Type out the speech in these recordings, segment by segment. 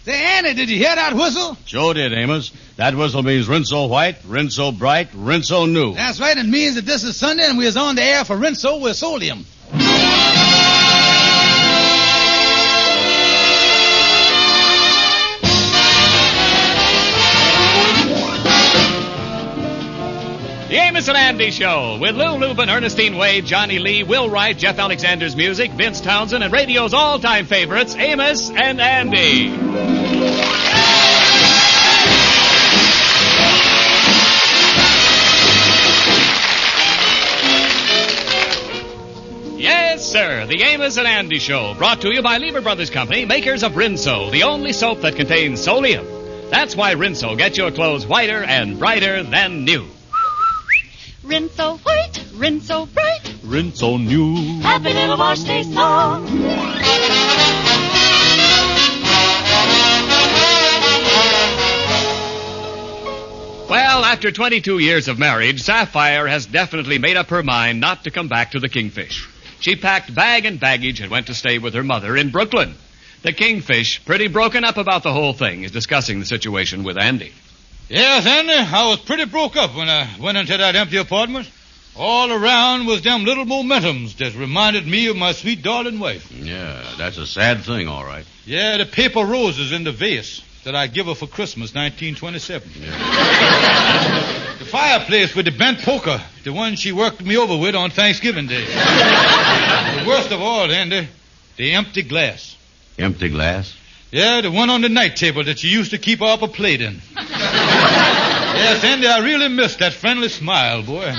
Say, Andy, did you hear that whistle? Sure did, Amos. That whistle means Rinso White, Rinso Bright, Rinso New. That's right. It means that this is Sunday and we're on the air for Rinso with Solium. The Amos and Andy Show with Lou Lubin, Ernestine Wade, Johnny Lee, Will Wright, Jeff Alexander's music, Vince Townsend, and radio's all-time favorites, Amos and Andy. Yes, sir, the Amos and Andy Show, brought to you by Lever Brothers Company, makers of Rinso, the only soap that contains Solium. That's why Rinso gets your clothes whiter and brighter than new. Rinso white, Rinso bright, Rinso new. Happy little wash day song. Well, after 22 years of marriage, Sapphire has definitely made up her mind not to come back to the Kingfish. She packed bag and baggage and went to stay with her mother in Brooklyn. The Kingfish, pretty broken up about the whole thing, is discussing the situation with Andy. Yes, Andy, I was pretty broke up when I went into that empty apartment. All around was them little momentums that reminded me of my sweet darling wife. Yeah, that's a sad thing, all right. Yeah, the paper roses in the vase that I give her for Christmas, 1927. Yeah. The fireplace with the bent poker, the one she worked me over with on Thanksgiving Day. The worst of all, Andy, the empty glass. Empty glass? Yeah, the one on the night table that you used to keep up a plate in. Yes, Andy, I really miss that friendly smile, boy.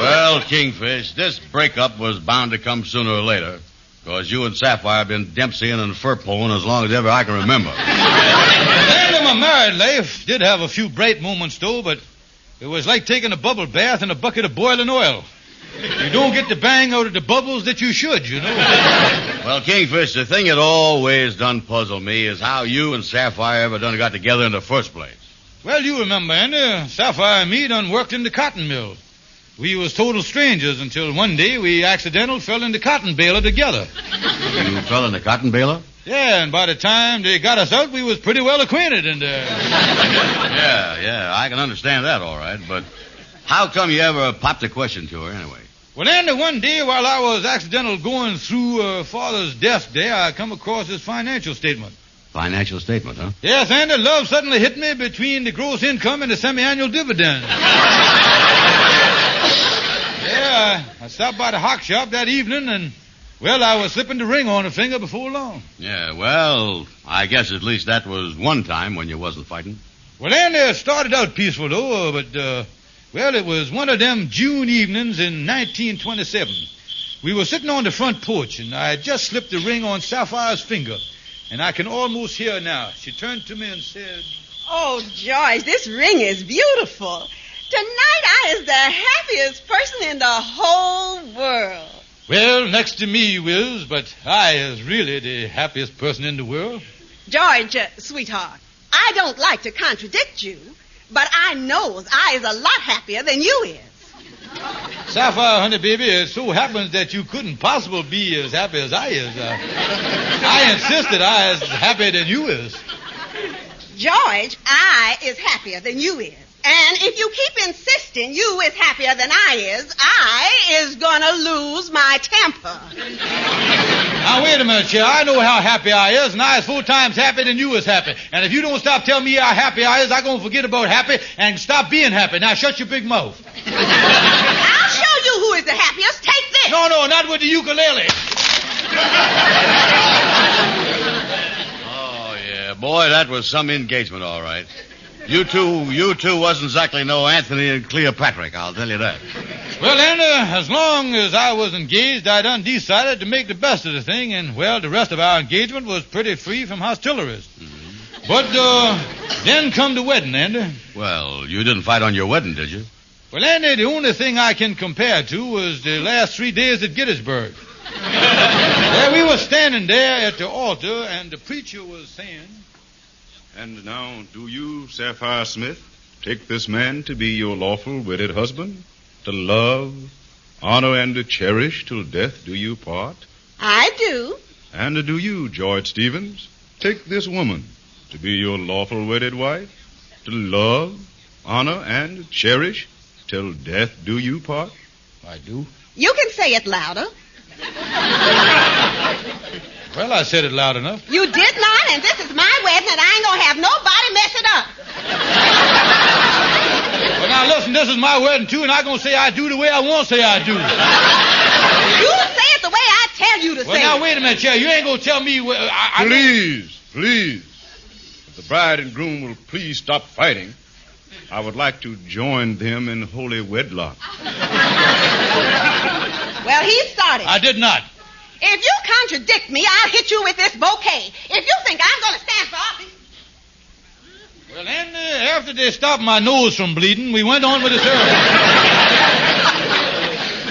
Well, Kingfish, this breakup was bound to come sooner or later, because you and Sapphire have been Dempseying and fur-pulling as long as ever I can remember. The end of my married life did have a few bright moments, though, but it was like taking a bubble bath in a bucket of boiling oil. You don't get the bang out of the bubbles that you should, you know. Well, Kingfish, the thing that always done puzzle me is how you and Sapphire ever done got together in the first place. Well, you remember, Andy, Sapphire and me done worked in the cotton mill. We was total strangers until one day we accidental fell in the cotton baler together. You fell in the cotton baler? Yeah, and by the time they got us out, we was pretty well acquainted. And Yeah, I can understand that all right, but how come you ever popped a question to her anyway? Well, Andy, one day while I was accidental going through Father's desk there, I come across his financial statement. Financial statement, huh? Yes, Andy, love suddenly hit me between the gross income and the semi-annual dividend. Yeah, I stopped by the hock shop that evening and, well, I was slipping the ring on a finger before long. Yeah, well, I guess at least that was one time when you wasn't fighting. Well, Andy, it started out peaceful, though, but, well, it was one of them June evenings in 1927. We were sitting on the front porch, and I had just slipped the ring on Sapphire's finger, and I can almost hear her now. She turned to me and said, "Oh, George, this ring is beautiful. Tonight I is the happiest person in the whole world." "Well, next to me you is, but I is really the happiest person in the world." "George, sweetheart, I don't like to contradict you, but I knows I is a lot happier than you is." "Sapphire, honey, baby, it so happens that you couldn't possibly be as happy as I is. I insist that I is happier than you is." "George, I is happier than you is. And if you keep insisting you is happier than I is gonna lose my temper." "Now, wait a minute, Chair. I know how happy I is, and I is 4 times happier than you is happy. And if you don't stop telling me how happy I is, I'm going to forget about happy and stop being happy. Now, shut your big mouth." "I'll show you who is the happiest. Take this." No, not with the ukulele." Oh, yeah, boy, that was some engagement, all right. You two wasn't exactly no Anthony and Cleopatra, I'll tell you that. "Well, then, as long as I was engaged, I done decided to make the best of the thing, and, well, the rest of our engagement was pretty free from hostilities. Mm-hmm. But, then come the wedding, Andy. Well, you didn't fight on your wedding, did you? Well, Andy, the only thing I can compare to was the last 3 days at Gettysburg. There we were standing there at the altar, and the preacher was saying, "And now, do you, Sapphire Smith, take this man to be your lawful wedded husband, to love, honor, and to cherish till death do you part?" "I do." And do you, George Stevens, take this woman to be your lawful wedded wife, to love, honor, and cherish till death do you part? I do. You can say it louder. Well, I said it loud enough. You did not, and this is my wedding, and I ain't gonna have nobody mess it up. Well, now, listen, this is my wedding, too, and I'm going to say I do the way I want to say I do. You say it the way I tell you to Well, say now, it. wait a minute, Chair. You ain't going to tell me... Please. If the bride and groom will please stop fighting, I would like to join them in holy wedlock. Well, he started. I did not. If you contradict me, I'll hit you with this bouquet. If you think I'm going to stand for office... Well, then, after they stopped my nose from bleeding, we went on with the ceremony.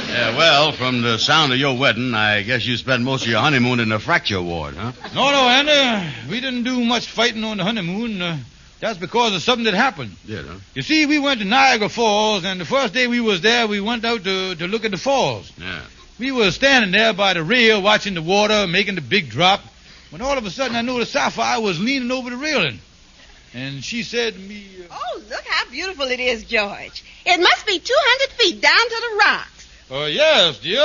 Yeah, well, from the sound of your wedding, I guess you spent most of your honeymoon in the fracture ward, huh? No, Andy. We didn't do much fighting on the honeymoon. That's because of something that happened. Did, huh? You see, we went to Niagara Falls, and the first day we was there, we went out to look at the falls. Yeah. We were standing there by the rail watching the water, making the big drop, when all of a sudden I noticed Sapphire was leaning over the railing. And she said to me... Oh, look how beautiful it is, George. It must be 200 feet down to the rocks. Yes, dear.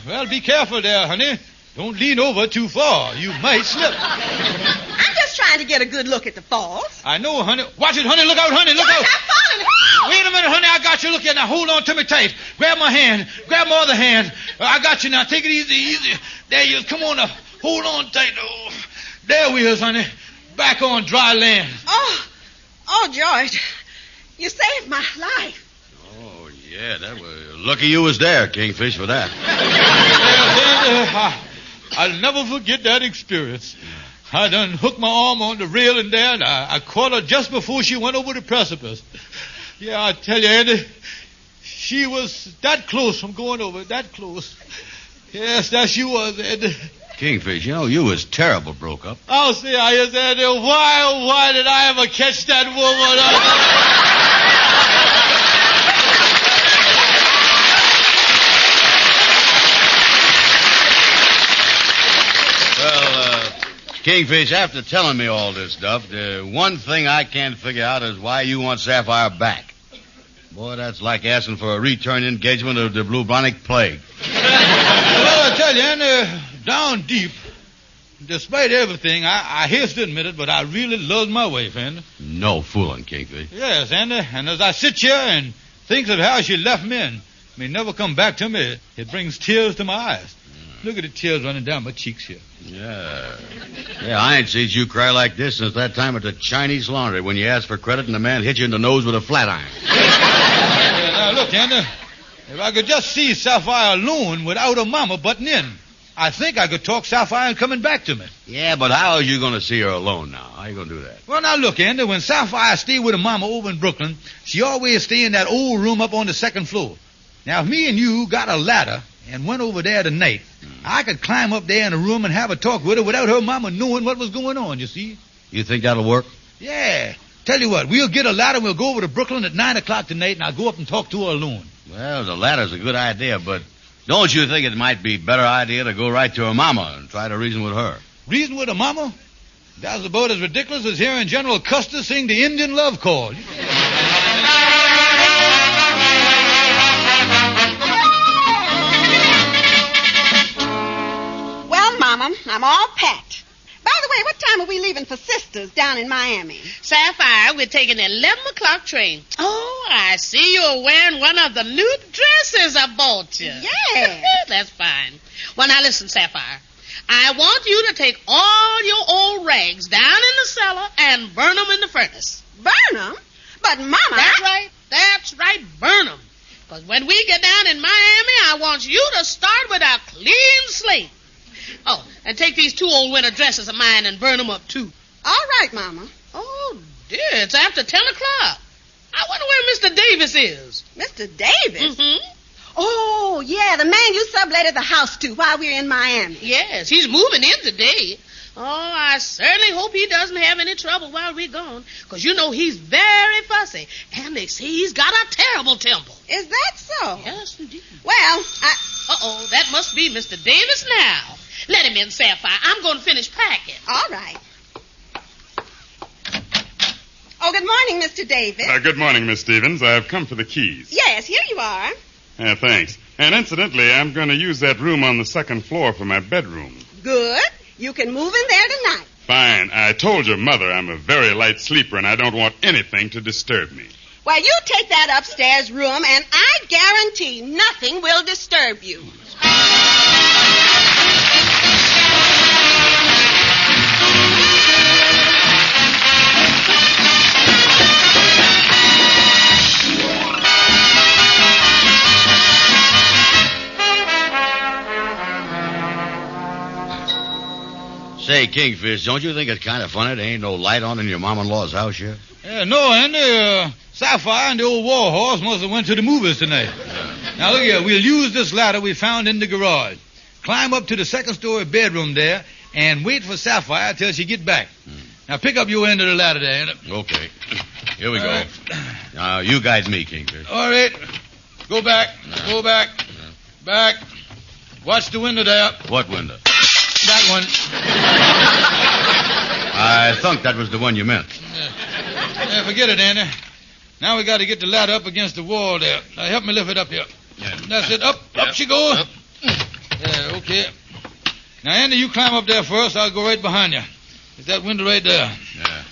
Well, be careful there, honey. Don't lean over too far. You might slip. I'm just trying to get a good look at the falls. I know, honey. Watch it, honey. Look out, honey. Look out. I'm falling. Wait a minute, honey. I got you. Look here. Now, hold on to me tight. Grab my hand. Grab my other hand. I got you now. Take it easy. There you is. Come on now. Hold on tight. Oh, there we is, honey. Back on dry land. Oh, George. You saved my life. Oh, yeah, that was... Lucky you was there, Kingfish, for that. I'll never forget that experience. I done hooked my arm on the railing there, and I caught her just before she went over the precipice. Yeah, I tell you, Andy, she was that close from going over, that close. Yes, that she was, Andy. Kingfish, you know, you was terrible broke up. I'll say I is, Andy. Why did I ever catch that woman? Kingfish, after telling me all this stuff, the one thing I can't figure out is why you want Sapphire back. Boy, that's like asking for a return engagement of the bubonic plague. Well, I tell you, Andy, down deep, despite everything, I hate to admit it, but I really love my wife, Andy. No fooling, Kingfish. Yes, Andy, and as I sit here and think of how she left me and may never come back to me, it brings tears to my eyes. Look at the tears running down my cheeks here. Yeah, I ain't seen you cry like this since that time at the Chinese laundry when you asked for credit and the man hit you in the nose with a flat iron. Yeah, now, look, Andy, if I could just see Sapphire alone without her mama butting in, I think I could talk Sapphire into coming back to me. Yeah, but how are you going to see her alone now? How are you going to do that? Well, now, look, Andy, when Sapphire stayed with her mama over in Brooklyn, she always stayed in that old room up on the second floor. Now, if me and you got a ladder and went over there tonight, I could climb up there in the room and have a talk with her without her mama knowing what was going on, you see? You think that'll work? Yeah. Tell you what, we'll get a ladder and we'll go over to Brooklyn at 9 o'clock tonight, and I'll go up and talk to her alone. Well, the ladder's a good idea, but don't you think it might be a better idea to go right to her mama and try to reason with her? Reason with her mama? That's about as ridiculous as hearing General Custer sing the Indian love call. Mama, I'm all packed. By the way, what time are we leaving for Sisters down in Miami? Sapphire, we're taking the 11 o'clock train. Oh, I see you're wearing one of the new dresses I bought you. Yeah. That's fine. Well, now listen, Sapphire. I want you to take all your old rags down in the cellar and burn them in the furnace. Burn them? But, Mama... That's right, burn them. Because when we get down in Miami, I want you to start with a clean slate. Oh, and take these 2 old winter dresses of mine and burn them up, too. All right, Mama. Oh, dear, it's after 10 o'clock. I wonder where Mr. Davis is. Mr. Davis? Mm-hmm. Oh, yeah, the man you subletted the house to while we were in Miami. Yes, he's moving in today. Oh, I certainly hope he doesn't have any trouble while we're gone, because you know he's very fussy, and they say he's got a terrible temper. Is that so? Yes, indeed. Well, Uh-oh, that must be Mr. Davis now. Let him in, Sapphire. I'm going to finish packing. All right. Oh, good morning, Mr. Davis. Good morning, Miss Stevens. I've come for the keys. Yes, here you are. Thanks. And incidentally, I'm going to use that room on the second floor for my bedroom. Good. You can move in there tonight. Fine. I told your mother I'm a very light sleeper and I don't want anything to disturb me. Well, you take that upstairs room, and I guarantee nothing will disturb you. Say, Kingfish, don't you think it's kind of funny there ain't no light on in your mom-in-law's house here? No, Andy. Sapphire and the old war horse must have went to the movies tonight. Now, look here. We'll use this ladder we found in the garage. Climb up to the second-story bedroom there and wait for Sapphire till she get back. Now, pick up your end of the ladder there, Andy. Okay. Here we go. Right. Now, you guide me, Kingfish. All right. Go back. Go back. Back. Watch the window there. What window? That one. I thought that was the one you meant. Yeah, forget it, Andy. Now we got to get the ladder up against the wall there. Now help me lift it up here. Yeah. That's it. Up she goes. Up. Yeah, okay. Now, Andy, you climb up there first. I'll go right behind you. It's that window right there. Yeah.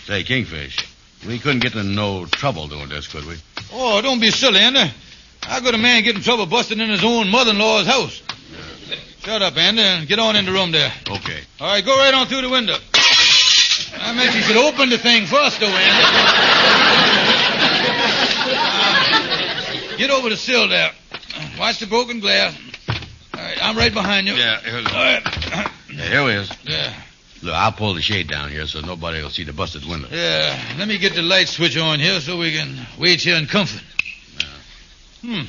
Say, Kingfish, we couldn't get in no trouble doing this, could we? Oh, don't be silly, Andy. How could a man get in trouble busting in his own mother-in-law's house? Shut up, Andy, and get on in the room there. Okay. All right, go right on through the window. I meant you should open the thing first, though, Andy. Get over the sill there. Watch the broken glass. All right, I'm right behind you. Yeah, here we go. All right. Yeah, here we is. Yeah. Look, I'll pull the shade down here so nobody will see the busted window. Yeah, let me get the light switch on here so we can wait here in comfort. Yeah.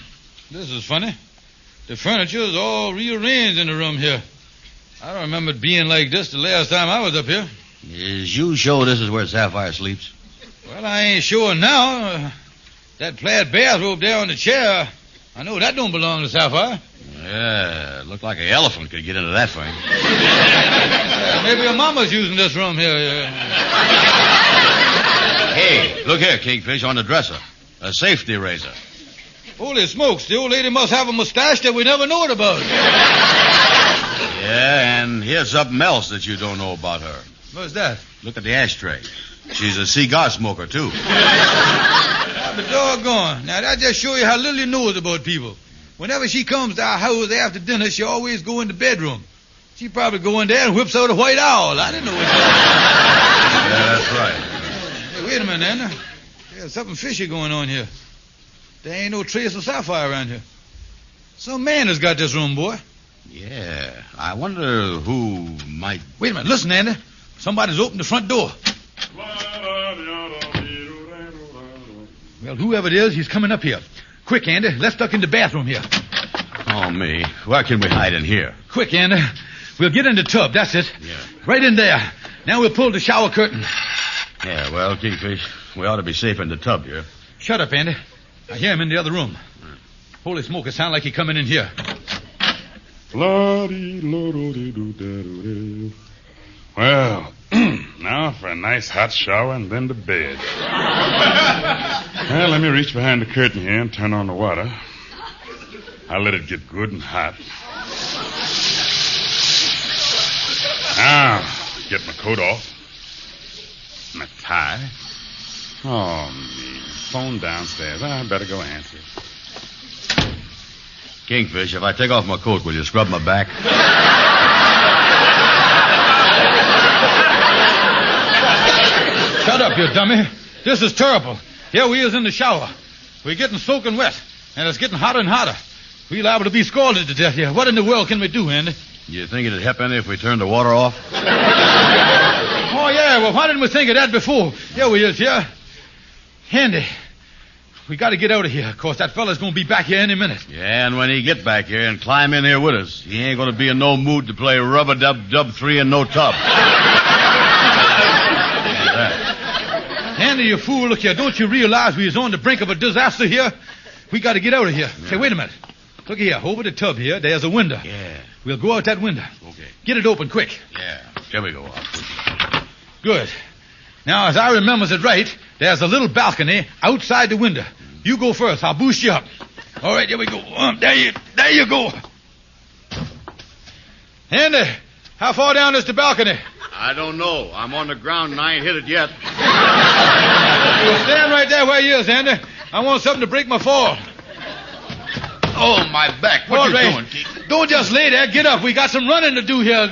This is funny. The furniture is all rearranged in the room here. I don't remember it being like this the last time I was up here. Is you sure this is where Sapphire sleeps? Well, I ain't sure now. That plaid bathrobe there on the chair, I know that don't belong to Sapphire. Yeah, it looked like an elephant could get into that thing. Maybe her mama's using this room here. Hey, look here, Kingfish, on the dresser. A safety razor. Holy smokes, the old lady must have a mustache that we never knowed about. Yeah, and here's something else that you don't know about her. What's that? Look at the ashtray. She's a cigar smoker, too. But doggone. Now, that just shows you how little you knows about people. Whenever she comes to our house after dinner, she always go in the bedroom. She probably go in there and whips out a white owl. I didn't know what that Yeah, that's right. Hey, wait a minute, Anna. There's something fishy going on here. There ain't no trace of Sapphire around here. Some man has got this room, boy. Yeah, I wonder who might... Wait a minute. Listen, Andy. Somebody's opened the front door. Well, whoever it is, he's coming up here. Quick, Andy. Let's duck in the bathroom here. Oh, me. Where can we hide in here? Quick, Andy. We'll get in the tub. That's it. Yeah. Right in there. Now we'll pull the shower curtain. Yeah, well, Kingfish, we ought to be safe in the tub here. Shut up, Andy. I hear him in the other room. Holy smoke, it sounds like he's coming in here. Well, now for a nice hot shower and then to bed. Well, let me reach behind the curtain here and turn on the water. I'll let it get good and hot. Now, get my coat off. My tie. Oh, me. Phone downstairs. I better go answer it. Kingfish, if I take off my coat, will you scrub my back? Shut up, you dummy. This is terrible. Here we is in the shower. We're getting soaking wet, and it's getting hotter and hotter. We're liable to be scalded to death here. What in the world can we do, Andy? You think it'd help any if we turned the water off? Oh, yeah. Well, why didn't we think of that before? Here we is, here. Andy, we got to get out of here. Of course, that fella's going to be back here any minute. Yeah, and when he get back here and climb in here with us, he ain't going to be in no mood to play rub-a-dub-dub-3 in no tub. Andy, you fool, look here. Don't you realize we is on the brink of a disaster here? We got to get out of here. Yeah. Say, wait a minute. Look here, over the tub here, there's a window. Yeah. We'll go out that window. Okay. Get it open quick. Yeah. Here we go. I'll push it. Good. Now, as I remembers it right, there's a little balcony outside the window. You go first. I'll boost you up. All right, here we go. There you go. Andy, how far down is the balcony? I don't know. I'm on the ground and I ain't hit it yet. Well, stand right there where you is, Andy. I want something to break my fall. Oh, my back. What you doing, Keith? Don't just lay there. Get up. We got some running to do here.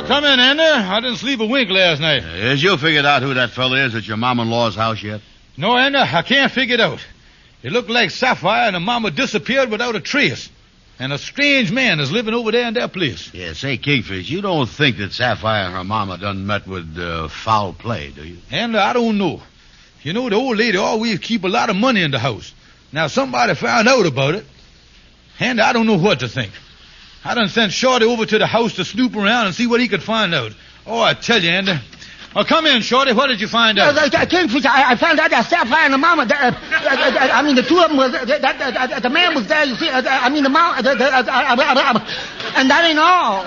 Come in, Andy. I didn't sleep a wink last night. Has you figured out who that fella is at your mom-in-law's house yet? No, Andy, I can't figure it out. It looked like Sapphire and her mama disappeared without a trace. And a strange man is living over there in their place. Yeah, say, Kingfish, you don't think that Sapphire and her mama done met with foul play, do you? And I don't know. You know, the old lady always keep a lot of money in the house. Now, somebody found out about it. And I don't know what to think. I done sent Shorty over to the house to snoop around and see what he could find out. Oh, I tell you, Andy. Oh, come in, Shorty. What did you find out? Kingfish, I found out that Sapphire and the mama, I mean, the two of them was, the man was there, you see, I mean, the mama, and that ain't all.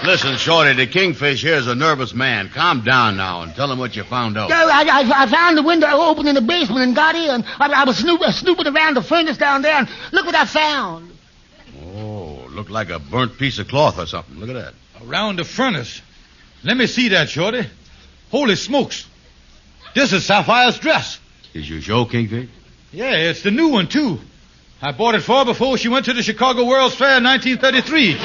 Listen, Shorty, the Kingfish here's a nervous man. Calm down now and tell him what you found out. I found the window open in the basement and got in. I was snooping around the furnace down there, and look what I found. Oh, looked like a burnt piece of cloth or something. Look at that. Around the furnace. Let me see that, Shorty. Holy smokes. This is Sapphire's dress. Is you sure, Kingfish? Yeah, it's the new one, too. I bought it for her before she went to the Chicago World's Fair in 1933.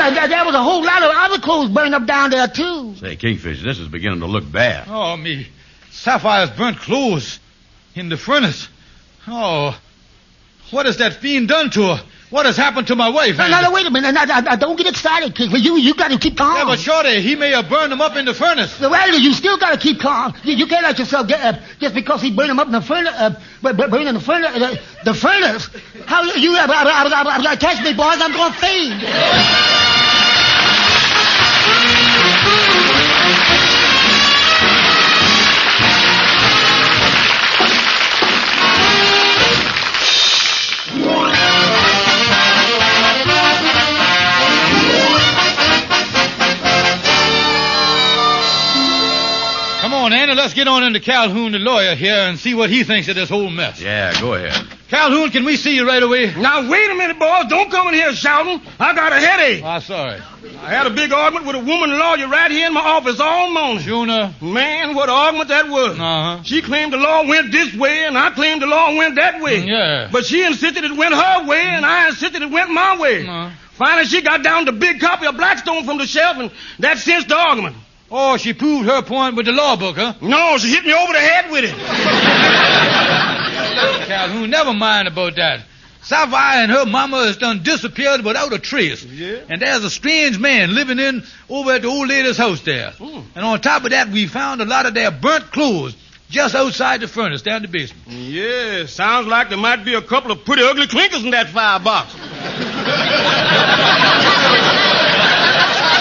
Yeah, there was a whole lot of other clothes burned up down there, too. Say, Kingfish, this is beginning to look bad. Oh, me. Sapphire's burnt clothes in the furnace. Oh, what has that fiend done to her? What has happened to my wife? No, wait a minute. Now, don't get excited, Kingfish. You got to keep calm. Yeah, but Shorty, he may have burned them up in the furnace. Well, you still got to keep calm. You can't let yourself get just because he burned them up in the furnace. Burning the furnace. The furnace. How you? Catch me, boys. I'm going to faint. Come on, Andy, let's get on into Calhoun, the lawyer, here, and see what he thinks of this whole mess. Yeah, go ahead. Calhoun, can we see you right away? Now, wait a minute, boys. Don't come in here shouting. I got a headache. Oh, sorry. I had a big argument with a woman lawyer right here in my office all morning. Juna? Man, what an argument that was. Uh-huh. She claimed the law went this way, and I claimed the law went that way. Yeah. But she insisted it went her way, and I insisted it went my way. Uh-huh. Finally, she got down the big copy of Blackstone from the shelf, and that cinched the argument. Oh, she proved her point with the law book, huh? No, she hit me over the head with it. Calhoun, never mind about that. Sapphire and her mama has done disappeared without a trace. Yeah? And there's a strange man living over at the old lady's house there. And on top of that, we found a lot of their burnt clothes just outside the furnace down the basement. Yeah, sounds like there might be a couple of pretty ugly clinkers in that firebox.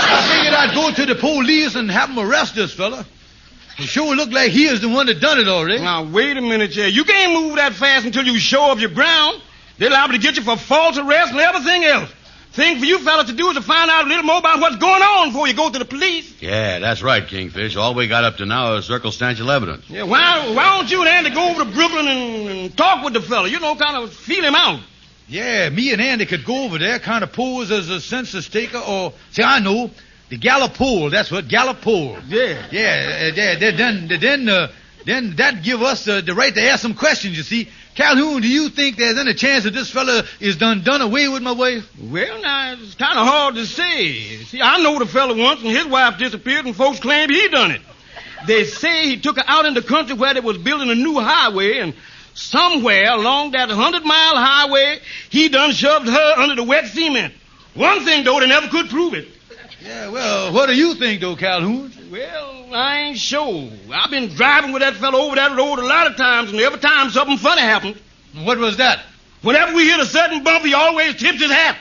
I figured I'd go to the police and have them arrest this fella. It sure looked like he is the one that done it already. Now, wait a minute, Jay. You can't move that fast until you show up your ground. They're liable to get you for false arrest and everything else. Thing for you fellas to do is to find out a little more about what's going on before you go to the police. Yeah, that's right, Kingfish. All we got up to now is circumstantial evidence. Yeah, why don't you and Andy go over to Brooklyn and talk with the fella? You know, kind of feel him out. Yeah, me and Andy could go over there, kind of pose as a census taker, or... See, I know. The Gallup poll, that's what, Gallup poll. Yeah. Yeah, then that give us the right to ask some questions, you see. Calhoun, do you think there's any chance that this fella is done away with my wife? Well, now, it's kind of hard to say. See, I know the fella once, and his wife disappeared, and folks claimed he done it. They say he took her out in the country where they was building a new highway, and somewhere along that 100-mile highway, he done shoved her under the wet cement. One thing, though, they never could prove it. Yeah, well, what do you think, though, Calhoun? Well, I ain't sure. I've been driving with that fellow over that road a lot of times, and every time something funny happened. What was that? Whenever we hit a sudden bump, he always tips his hat.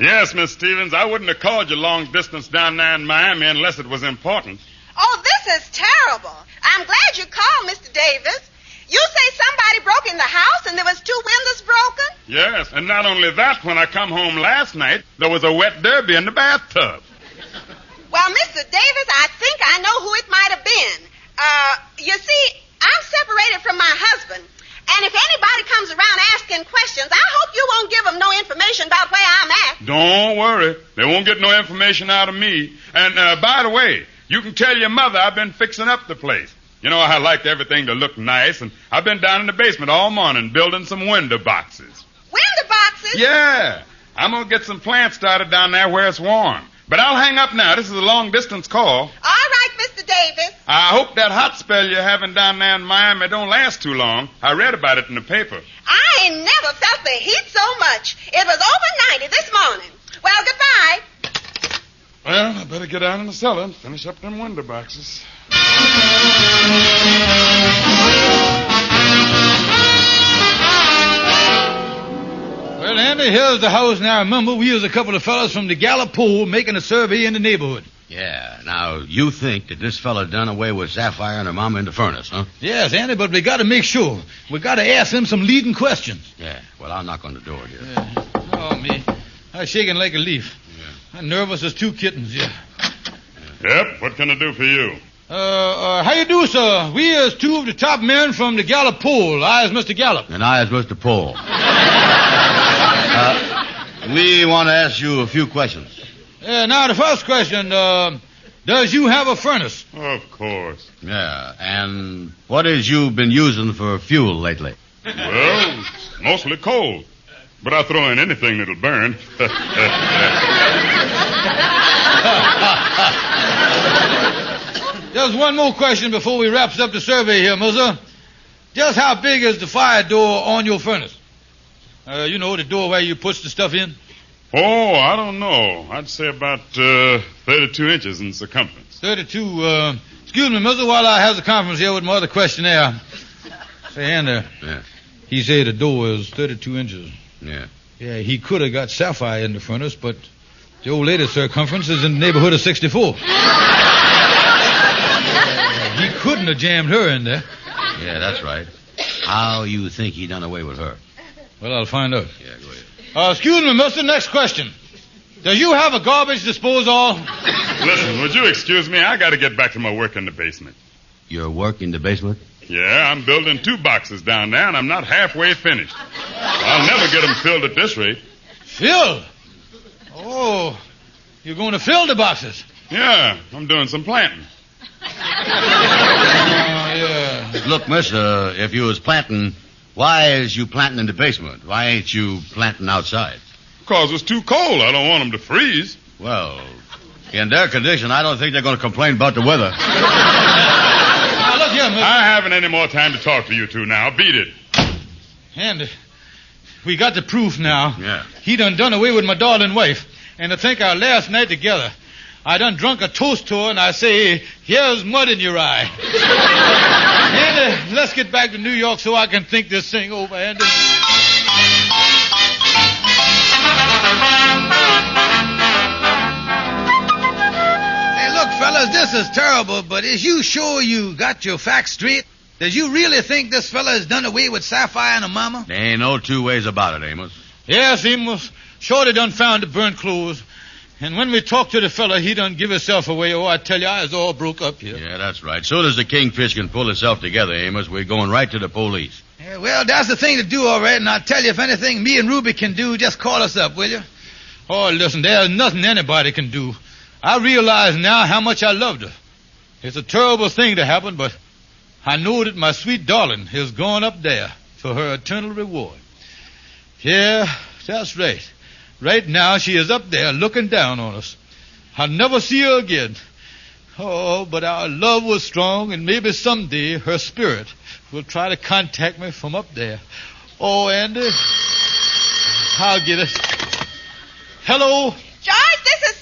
Yes, Miss Stevens, I wouldn't have called you long distance down there in Miami unless it was important. Oh, this is terrible. I'm glad you called, Mr. Davis. You say somebody broke in the house and there was 2 windows broken? Yes, and not only that, when I come home last night, there was a wet derby in the bathtub. Well, Mr. Davis, I think I know who it might have been. You see, I'm separated from my husband. And if anybody comes around asking questions, I hope you won't give them no information about where I'm at. Don't worry. They won't get no information out of me. And, by the way, you can tell your mother I've been fixing up the place. You know, I like everything to look nice, and I've been down in the basement all morning building some window boxes. Window boxes? Yeah. I'm going to get some plants started down there where it's warm. But I'll hang up now. This is a long-distance call. All right, Mr. Davis. I hope that hot spell you're having down there in Miami don't last too long. I read about it in the paper. I ain't never felt the heat so much. It was over 90 this morning. Well, goodbye. Well, I better get down in the cellar and finish up them window boxes. Well, Andy, here's the house. Now, remember, we was a couple of fellas from the Gallup poll making a survey in the neighborhood. Yeah. Now, you think that this fella done away with Sapphire and her mama in the furnace, huh? Yes, Andy, but we got to make sure. We got to ask him some leading questions. Yeah. Well, I'll knock on the door here. Yeah. Oh, me. I'm shaking like a leaf. Yeah. I'm nervous as 2 kittens, yeah. Yep. What can I do for you? How you do, sir? We is 2 of the top men from the Gallup poll. I is Mr. Gallup. And I is Mr. Pohl. We want to ask you a few questions. Now, the first question, does you have a furnace? Of course. Yeah, and what is you been using for fuel lately? Well, mostly coal. But I throw in anything that'll burn. Just one more question before we wraps up the survey here, Muzzer. Just how big is the fire door on your furnace? You know, the door where you puts the stuff in? Oh, I don't know. I'd say about 32 inches in circumference. 32, excuse me, Muzzer, while I have the conference here with my other questionnaire. Say, Andy. Yeah. He said the door is 32 inches. Yeah. Yeah, he could have got Sapphire in the furnace, but the old lady's circumference is in the neighborhood of 64. He couldn't have jammed her in there. Yeah, that's right. How you think he done away with her? Well, I'll find out. Yeah, go ahead. Excuse me, mister. Next question. Does you have a garbage disposal? Listen, would you excuse me? I got to get back to my work in the basement. Your work in the basement? Yeah, I'm building 2 boxes down there, and I'm not halfway finished. I'll never get them filled at this rate. Filled? Oh, you're going to fill the boxes? Yeah, I'm doing some planting. Yeah. Look, mister, if you was planting, why is you planting in the basement? Why ain't you planting outside? Because it's too cold. I don't want them to freeze. Well, in their condition, I don't think they're going to complain about the weather. Now, look here, mister. I haven't any more time to talk to you 2 now. Beat it. And we got the proof now. Yeah. He done away with my darling wife. And to think our last night together, I done drunk a toast to her, and I say, here's mud in your eye. And let's get back to New York so I can think this thing over, Andy. Hey, look, fellas, this is terrible, but is you sure you got your facts straight? Does you really think this fella has done away with Sapphire and her mama? There ain't no 2 ways about it, Amos. Yes, Amos. Shorty done found the burnt clothes. And when we talked to the fella, he done give himself away. Oh, I tell you, I was all broke up here. Yeah, that's right. Soon as the Kingfish can pull itself together, Amos, we're going right to the police. Yeah, well, that's the thing to do, all right. And I'll tell you, if anything me and Ruby can do, just call us up, will you? Oh, listen, there's nothing anybody can do. I realize now how much I loved her. It's a terrible thing to happen, but I know that my sweet darling is going up there for her eternal reward. Yeah, that's right. Right now, she is up there looking down on us. I'll never see her again. Oh, but our love was strong, and maybe someday her spirit will try to contact me from up there. Oh, Andy, I'll get it. Hello? George, this is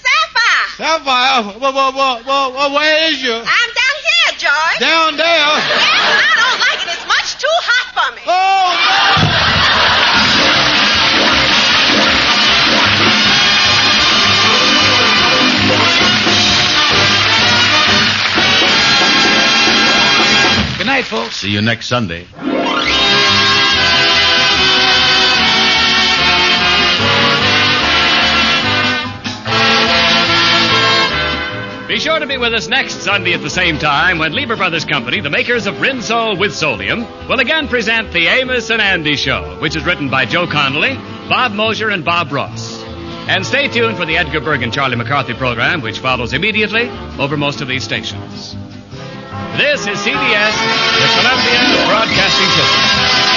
Sapphire, where is you? I'm down here, George. Down there? Yes, I don't like it. It's much too hot for me. Oh, good night, folks. See you next Sunday. Be sure to be with us next Sunday at the same time when Lieber Brothers Company, the makers of Rinsol with Solium, will again present the Amos and Andy Show, which is written by Joe Connolly, Bob Mosier, and Bob Ross. And stay tuned for the Edgar Berg and Charlie McCarthy program, which follows immediately over most of these stations. This is CBS, the Columbia Broadcasting System.